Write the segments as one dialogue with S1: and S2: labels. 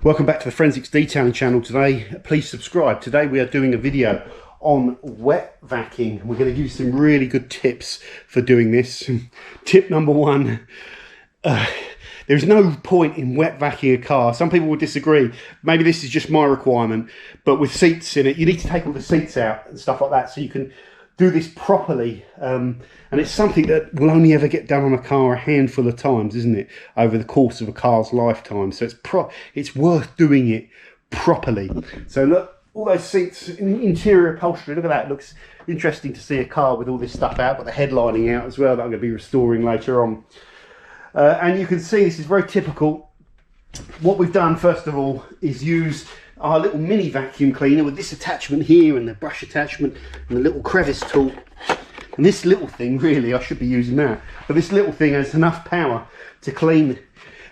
S1: Welcome back to the Forensics Detailing channel. Today, please subscribe. Today we are doing a video on wet vacuuming. We're going to give you some really good tips for doing this. Tip number one, there's no point in wet vacuuming a car. Some people will disagree. Maybe this is just my requirement, but with seats in it, you need to take all the seats out and stuff like that so you can do this properly. And it's something that will only ever get done on a car a handful of times, isn't it, over the course of a car's lifetime. So it's worth doing it properly. So look, all those seats, interior upholstery, look at that. It looks interesting to see a car with all this stuff out, got the headlining out as well that I'm going to be restoring later on. And you can see this is very typical. What we've done first of all is use our little mini vacuum cleaner with this attachment here and the brush attachment and the little crevice tool. And this little thing, really, I should be using that, but this little thing has enough power to clean,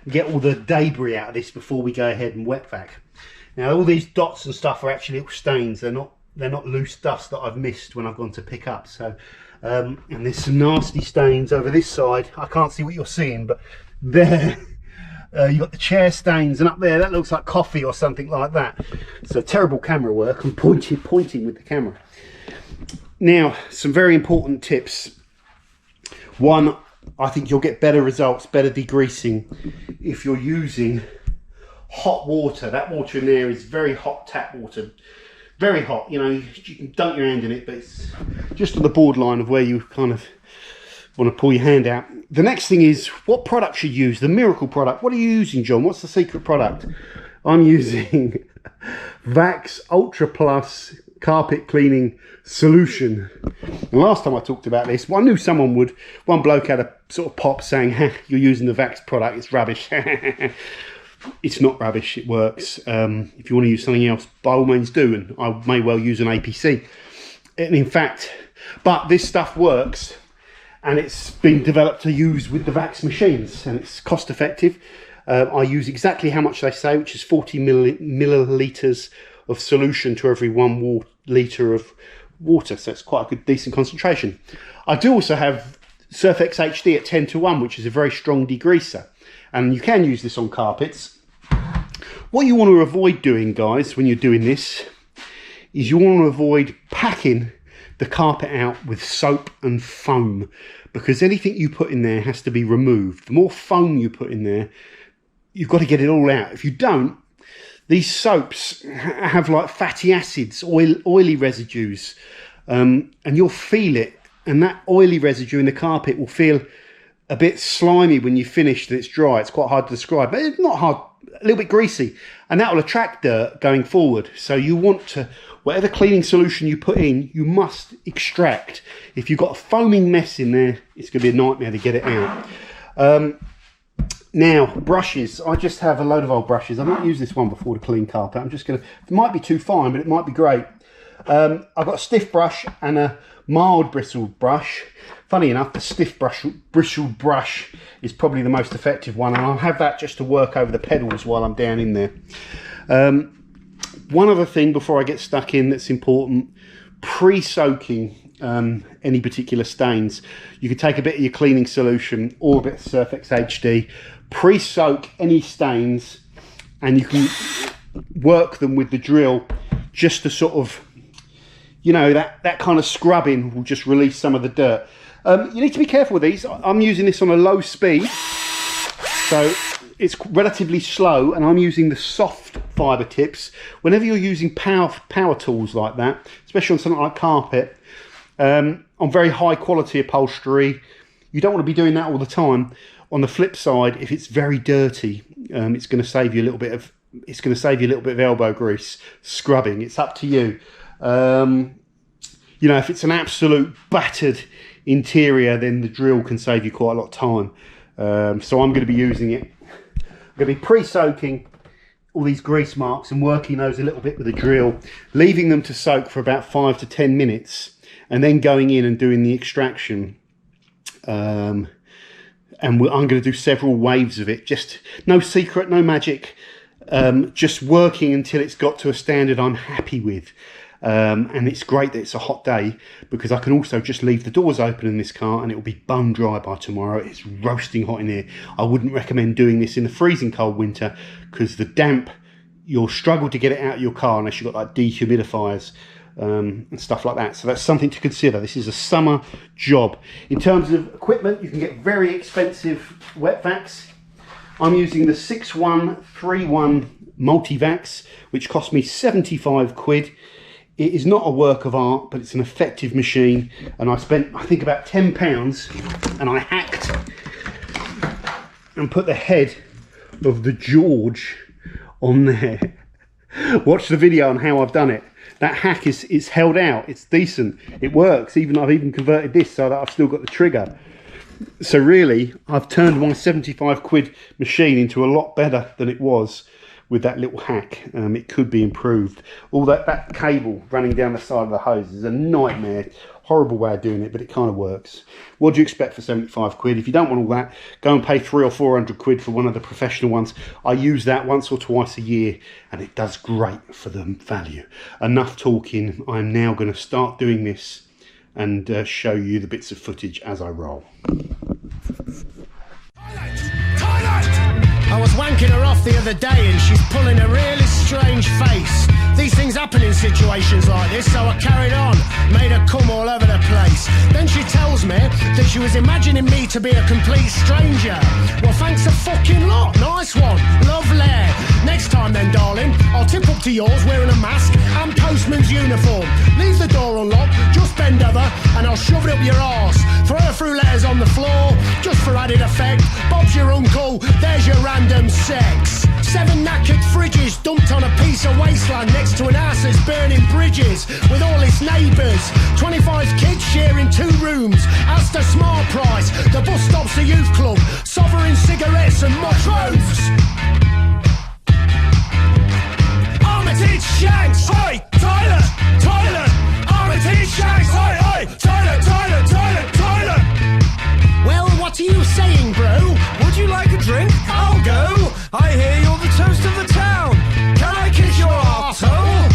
S1: get all the debris out of this before we go ahead and wet vac. Now all these dots and stuff are actually little stains. They're not loose dust that I've missed when I've gone to pick up. So and there's some nasty stains over this side. I can't see what you're seeing, but there you've got the chair stains, and up there that looks like coffee or something like that. So terrible camera work. I'm pointing with the camera. Now, some very important tips. One, I think you'll get better results, better degreasing if you're using hot water. That water in there is very hot tap water. Very hot, you know, you can dunk your hand in it, but it's just on the borderline of where you kind of want to pull your hand out. The next thing is, what product should you use? The miracle product. What are you using, John? What's the secret product? I'm using Vax Ultra Plus carpet cleaning solution. And last time I talked about this, well, I knew someone would. One bloke had a sort of pop saying, you're using the Vax product, it's rubbish. It's not rubbish, it works. If you want to use something else, by all means do, and I may well use an APC. And in fact, but this stuff works, and it's been developed to use with the Vax machines, and it's cost effective. I use exactly how much they say, which is 40 millilitres of solution to every 1 litre of water, so it's quite a good decent concentration. I do also have Surfex HD at 10:1, which is a very strong degreaser, and you can use this on carpets. What you want to avoid doing, guys, when you're doing this, is you want to avoid packing the carpet out with soap and foam, because anything you put in there has to be removed. The more foam you put in there, you've got to get it all out. If you don't, these soaps have like fatty acids, oily residues, and you'll feel it, and that oily residue in the carpet will feel a bit slimy when you finish and it's dry. It's quite hard to describe, but it's not hard, a little bit greasy, and that will attract dirt going forward. So you want to, whatever cleaning solution you put in, you must extract. If you've got a foaming mess in there, it's going to be a nightmare to get it out. Now, brushes. I just have a load of old brushes. I've not used this one before to clean carpet. I'm just going to, it might be too fine, but it might be great. I've got a stiff brush and a mild bristled brush. Funny enough, the stiff bristled brush is probably the most effective one, and I'll have that just to work over the pedals while I'm down in there. One other thing before I get stuck in that's important, pre-soaking any particular stains. You can take a bit of your cleaning solution or a bit of Surfex HD, pre-soak any stains, and you can work them with the drill just to sort of, you know, that kind of scrubbing will just release some of the dirt. You need to be careful with these. I'm using this on a low speed, so it's relatively slow, and I'm using the soft fibre tips. Whenever you're using power tools like that, especially on something like carpet, on very high quality upholstery, you don't want to be doing that all the time. On the flip side, if it's very dirty, it's going to save you a little bit of elbow grease scrubbing. It's up to you. You know, if it's an absolute battered interior, then the drill can save you quite a lot of time. So I'm going to be using it. I'm going to be pre-soaking all these grease marks and working those a little bit with the drill, leaving them to soak for about 5 to 10 minutes, and then going in and doing the extraction. And I'm going to do several waves of it. Just no secret, no magic. Just working until it's got to a standard I'm happy with. And it's great that it's a hot day, because I can also just leave the doors open in this car and it will be bone dry by tomorrow. It's roasting hot in here. I wouldn't recommend doing this in the freezing cold winter, because the damp you'll struggle to get it out of your car unless you've got like dehumidifiers and stuff like that. So that's something to consider. This is a summer job. In terms of equipment, you can get very expensive wet vacs. I'm using the 6131 Multivacs, which cost me 75 quid. It is not a work of art, but it's an effective machine. And I spent, I think, about £10, and I hacked and put the head of the George on there. Watch the video on how I've done it. That hack is held out. It's decent. It works. I've even converted this so that I've still got the trigger. So really, I've turned my 75 quid machine into a lot better than it was with that little hack. It could be improved. All that cable running down the side of the hose is a nightmare. Horrible way of doing it, but it kind of works. What do you expect for 75 quid? If you don't want all that, go and pay 300 or 400 quid for one of the professional ones. I use that once or twice a year, and it does great for the value. Enough talking. I'm now going to start doing this and show you the bits of footage as I roll.
S2: I was wanking her off the other day and she's pulling a really strange face. These things happen in situations like this, so I carried on, made her come all over the place. Then she tells me that she was imagining me to be a complete stranger. Well, thanks a fucking lot, nice one, lovely. Next time then, darling, I'll tip up to yours wearing a mask and postman's uniform. Leave the door unlocked, just bend over and I'll shove it up your arse. Throw her through letters on the floor, just for added effect. Bob's your uncle, there's your random sex. 7 knackered fridges dumped on a piece of wasteland next to an house that's burning bridges with all its neighbours. 25 kids sharing 2 rooms. Asda Smart Price, the bus stop's a youth club. Sovereign cigarettes and mushrooms. Armitage Shanks, oi, Tyler, Tyler. Armitage Shanks, oi, oi, Tyler, Tyler, Tyler, Tyler. Well, what are you saying, bro? Would you like a drink? I'll go. I hear you're the toast of the town. Can I kiss your arsehole?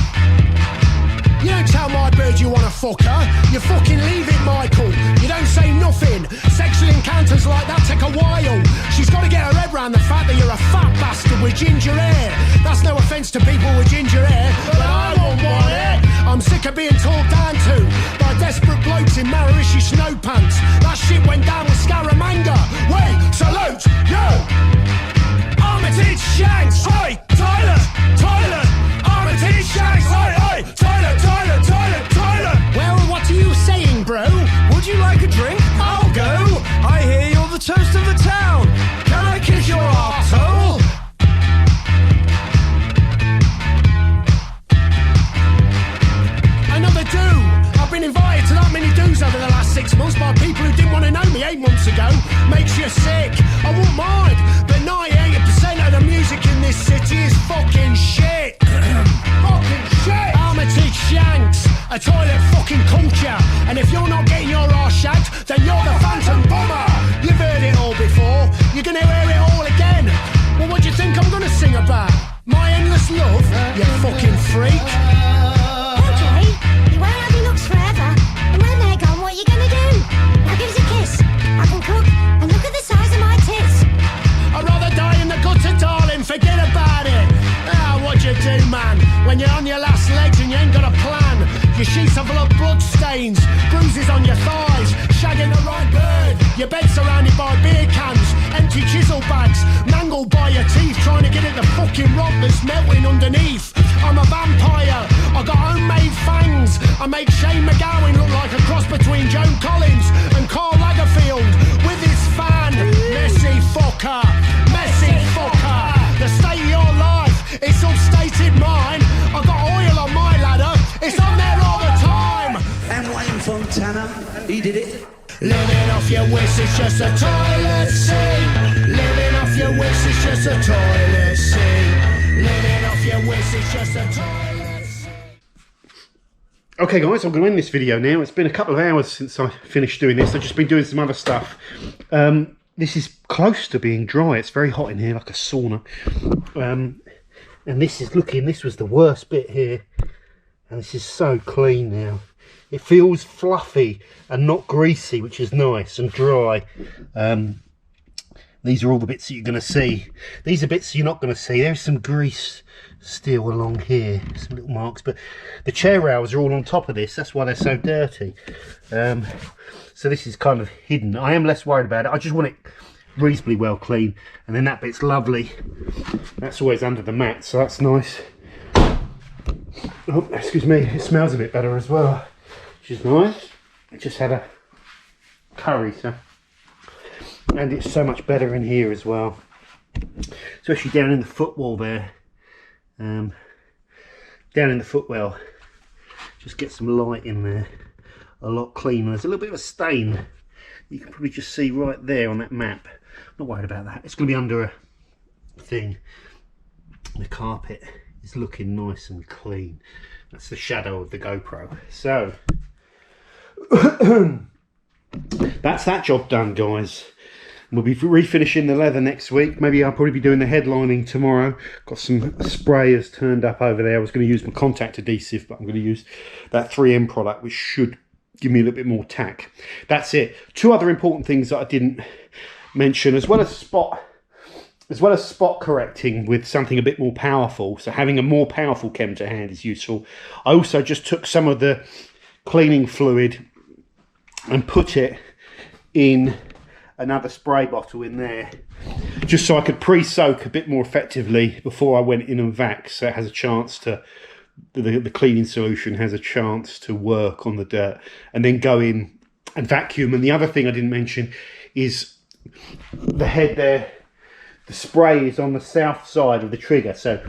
S2: You don't tell my bird you want to fuck her. You fucking leave it, Michael. You don't say nothing. Sexual encounters like that take a while. She's got to get her head round the fact that you're a fat bastard with ginger hair. That's no offence to people with ginger hair, but I want one hair. I'm sick of being talked down to by desperate blokes in Maharishi snow pants. That shit went down with Scaramanga. Wait, salute, yo! Armitage Shanks, oi, Tyler, Tyler. Armitage Shanks, oi, oi, Tyler, Tyler, Tyler, Tyler. Well, what are you saying, bro? Would you like a drink? I'll go. I hear you're the toast of the town. Can I kiss your arsehole? Another do. I've been invited to that many do's over the last 6 months by people who didn't want to know me 8 months ago. Makes you sick. I won't mind, but 98% of the music in this city is fucking shit. Fucking shit. Armitage Shanks, a toilet fucking culture. And if you're not getting your arse shanked, then you're the phantom bomber. You've heard it all before. You're gonna hear it all again. Well, what do you think I'm gonna sing about? My endless love, you fucking freak.
S3: You won't have your looks forever, and when they're gone, what are you gonna do? Now give us a kiss. I can cook, and look at the size of my tits.
S2: I'd rather die in the gutter, darling, forget about it. Ah, what you do, man, when you're on your last legs and you ain't got a plan. Your sheets are full of blood stains, bruises on your thighs, shagging the right bird. Your bed surrounded by beer cans, empty chisel bags, mangled by your teeth, trying to get at the fucking rock that's melting underneath. I'm a vampire, I got homemade fangs. I make Shane McGowan look like a cross between Joan Collins and Karl Lagerfeld with his fan. Messy fucker, messy fucker. The state of your life, it's upstated mine. I got oil on my ladder, it's on there all the time.
S4: And Wayne Fontana, he did it.
S2: Living off your wish is just a toilet seat. Living off your wish is just a toilet seat. Living off your wish is just a toilet seat.
S1: Okay guys, I'm going to end this video now. It's been a couple of hours since I finished doing this. I've just been doing some other stuff. This is close to being dry. It's very hot in here, like a sauna. And this was the worst bit here. And this is so clean now. It feels fluffy and not greasy, which is nice, and dry. These are all the bits that you're going to see. These are bits you're not going to see. There's some grease still along here, some little marks, but the chair rails are all on top of this. That's why they're so dirty. So this is kind of hidden. I am less worried about it. I just want it reasonably well clean, and then that bit's lovely. That's always under the mat, so that's nice. Oh, excuse me, it smells a bit better as well, which is nice. I just had a curry, so, and it's so much better in here as well, especially down in the footwell there. Down in the footwell, just get some light in there, a lot cleaner. There's a little bit of a stain you can probably just see right there on that map. I'm not worried about that. It's going to be under a thing. The carpet is looking nice and clean. That's the shadow of the GoPro. So that's that job done, guys. We'll be refinishing the leather next week. Maybe I'll probably be doing the headlining tomorrow. Got some sprayers turned up over there. I was going to use my contact adhesive, but I'm going to use that 3M product, which should give me a little bit more tack. That's it. Two other important things that I didn't mention, as well as spot correcting with something a bit more powerful. So having a more powerful chem to hand is useful. I also just took some of the cleaning fluid and put it in another spray bottle in there, just so I could pre-soak a bit more effectively before I went in and vac, so it has a chance to, the cleaning solution has a chance to work on the dirt, and then go in and vacuum. And the other thing I didn't mention is the head there. The spray is on the south side of the trigger, so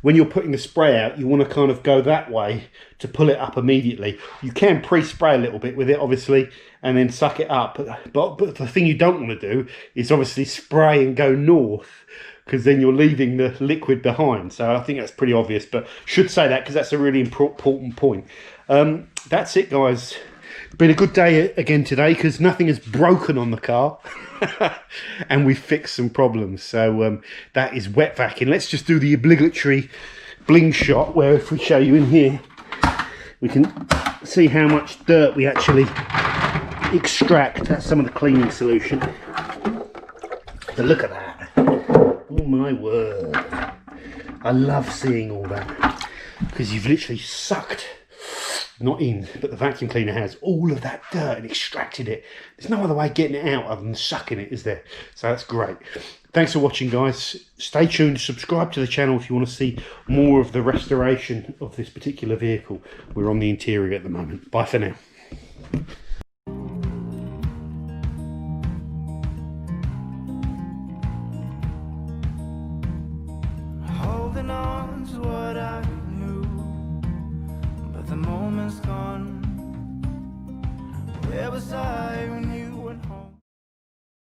S1: when you're putting the spray out, you want to kind of go that way to pull it up immediately. You can pre-spray a little bit with it, obviously, and then suck it up. But the thing you don't want to do is obviously spray and go north, because then you're leaving the liquid behind. So I think that's pretty obvious, but should say that because that's a really important point. That's it, guys. Been a good day again today, because nothing is broken on the car. And we fixed some problems. So that is wet vacuum. Let's just do the obligatory bling shot, where if we show you in here, we can see how much dirt we actually extract. That's some of the cleaning solution. So look at that. Oh my word. I love seeing all that, because you've literally sucked, not in, but the vacuum cleaner has, all of that dirt and extracted it. There's no other way of getting it out other than sucking it, is there? So that's great. Thanks for watching, guys. Stay tuned, subscribe to the channel if you want to see more of the restoration of this particular vehicle. We're on the interior at the moment. Bye for now.
S5: Holding on to what I knew, but the moment's gone. Where was I when